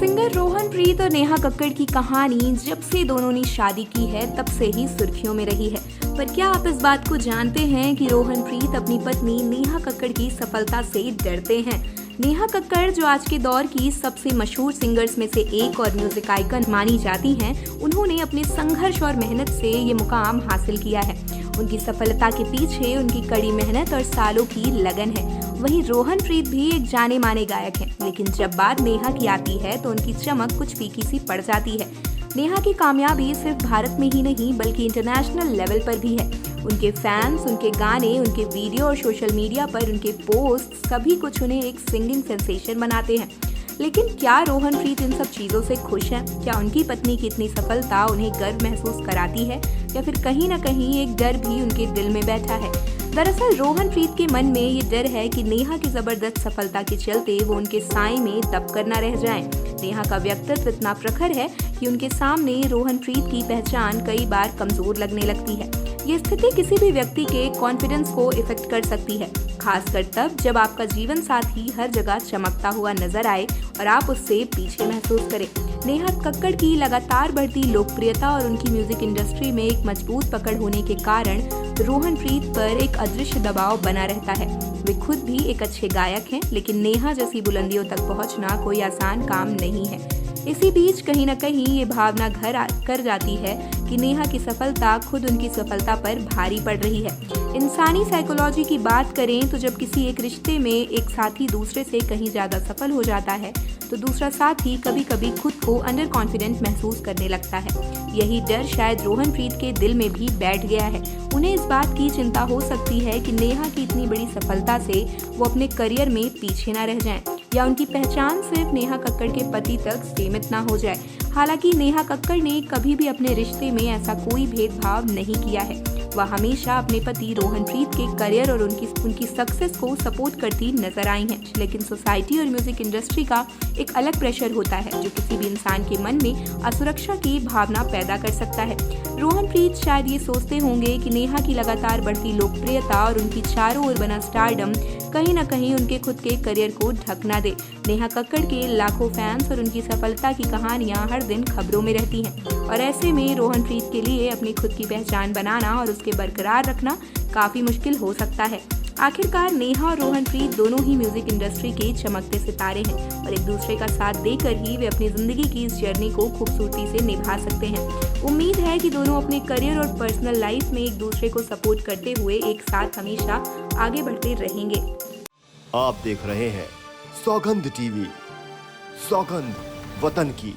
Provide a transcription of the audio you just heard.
Singer Rohanpreet और नेहा कक्कड़ की कहानी जब से दोनों ने शादी की है तब से ही सुर्खियों में रही है। पर क्या आप इस बात को जानते हैं कि रोहनप्रीत अपनी पत्नी नेहा कक्कड़ की सफलता से डरते हैं? नेहा कक्कड़ जो आज के दौर की सबसे मशहूर सिंगर्स में से एक और म्यूजिक आइकन मानी जाती हैं, उन्होंने अपने संघर्ष और मेहनत से ये मुकाम हासिल किया है। उनकी सफलता के पीछे उनकी कड़ी मेहनत और सालों की लगन है। वहीं रोहनप्रीत भी एक जाने माने गायक हैं, लेकिन जब बात नेहा की आती है तो उनकी चमक कुछ फीकी सी पड़ जाती है। नेहा की कामयाबी सिर्फ भारत में ही नहीं बल्कि इंटरनेशनल लेवल पर भी है। उनके फैंस, उनके गाने, उनके वीडियो और सोशल मीडिया पर उनके पोस्ट सभी कुछ उन्हें एक सिंगिंग सेंसेशन बनाते हैं। लेकिन क्या रोहनप्रीत इन सब चीजों से खुश हैं? क्या उनकी पत्नी की इतनी सफलता उन्हें गर्व महसूस कराती है, या फिर कहीं न कहीं एक डर भी उनके दिल में बैठा है? दरअसल रोहनप्रीत के मन में ये डर है कि नेहा की जबरदस्त सफलता के चलते वो उनके साए में दब कर न रह जाएं। नेहा का व्यक्तित्व इतना प्रखर है कि उनके सामने रोहनप्रीत की पहचान कई बार कमजोर लगने लगती है। ये स्थिति किसी भी व्यक्ति के कॉन्फिडेंस को इफेक्ट कर सकती है, खासकर तब जब आपका जीवन साथी हर जगह चमकता हुआ नजर आए और आप उससे पीछे महसूस करें। नेहा कक्कड़ की लगातार बढ़ती लोकप्रियता और उनकी म्यूजिक इंडस्ट्री में एक मजबूत पकड़ होने के कारण रोहनप्रीत पर एक अदृश्य दबाव बना रहता है। वे खुद भी एक अच्छे गायक हैं, लेकिन नेहा जैसी बुलंदियों तक पहुंचना कोई आसान काम नहीं है। इसी बीच कहीं न कहीं ये भावना घर कर जाती है कि नेहा की सफलता खुद उनकी सफलता पर भारी पड़ रही है। इंसानी साइकोलॉजी की बात करें तो जब किसी एक रिश्ते में एक साथी दूसरे से कहीं ज्यादा सफल हो जाता है तो दूसरा साथी कभी कभी खुद को अंडर कॉन्फिडेंट महसूस करने लगता है। यही डर शायद रोहनप्रीत के दिल में भी बैठ गया है। उन्हें इस बात की चिंता हो सकती है कि नेहा की इतनी बड़ी सफलता से वो अपने करियर में पीछे न रह जाएं, या उनकी पहचान सिर्फ नेहा कक्कड़ के पति तक सीमित ना हो जाए। हालांकि नेहा कक्कड़ ने कभी भी अपने रिश्ते में ऐसा कोई भेदभाव नहीं किया है। वह हमेशा अपने पति रोहनप्रीत के करियर और उनकी सक्सेस को सपोर्ट करती नजर आई हैं। लेकिन सोसाइटी और म्यूजिक इंडस्ट्री का एक अलग प्रेशर होता है जो किसी भी इंसान के मन में असुरक्षा की भावना पैदा कर सकता है। रोहनप्रीत शायद ये सोचते होंगे कि नेहा की लगातार बढ़ती लोकप्रियता और उनकी चारों ओर बना स्टारडम कहीं न कहीं उनके खुद के करियर को ढक ना दे। नेहा कक्कड़ के लाखों फैंस और उनकी सफलता की कहानियां हर दिन खबरों में रहती हैं, और ऐसे में रोहनप्रीत के लिए अपनी खुद की पहचान बनाना और उसके बरकरार रखना काफी मुश्किल हो सकता है। आखिरकार नेहा और रोहनप्रीत दोनों ही म्यूजिक इंडस्ट्री के चमकते सितारे हैं, और एक दूसरे का साथ देकर ही वे अपनी जिंदगी की इस जर्नी को खूबसूरती से निभा सकते हैं। उम्मीद है कि दोनों अपने करियर और पर्सनल लाइफ में एक दूसरे को सपोर्ट करते हुए एक साथ हमेशा आगे बढ़ते रहेंगे। आप देख रहे हैं सौगंध टीवी, सौगंध वतन की।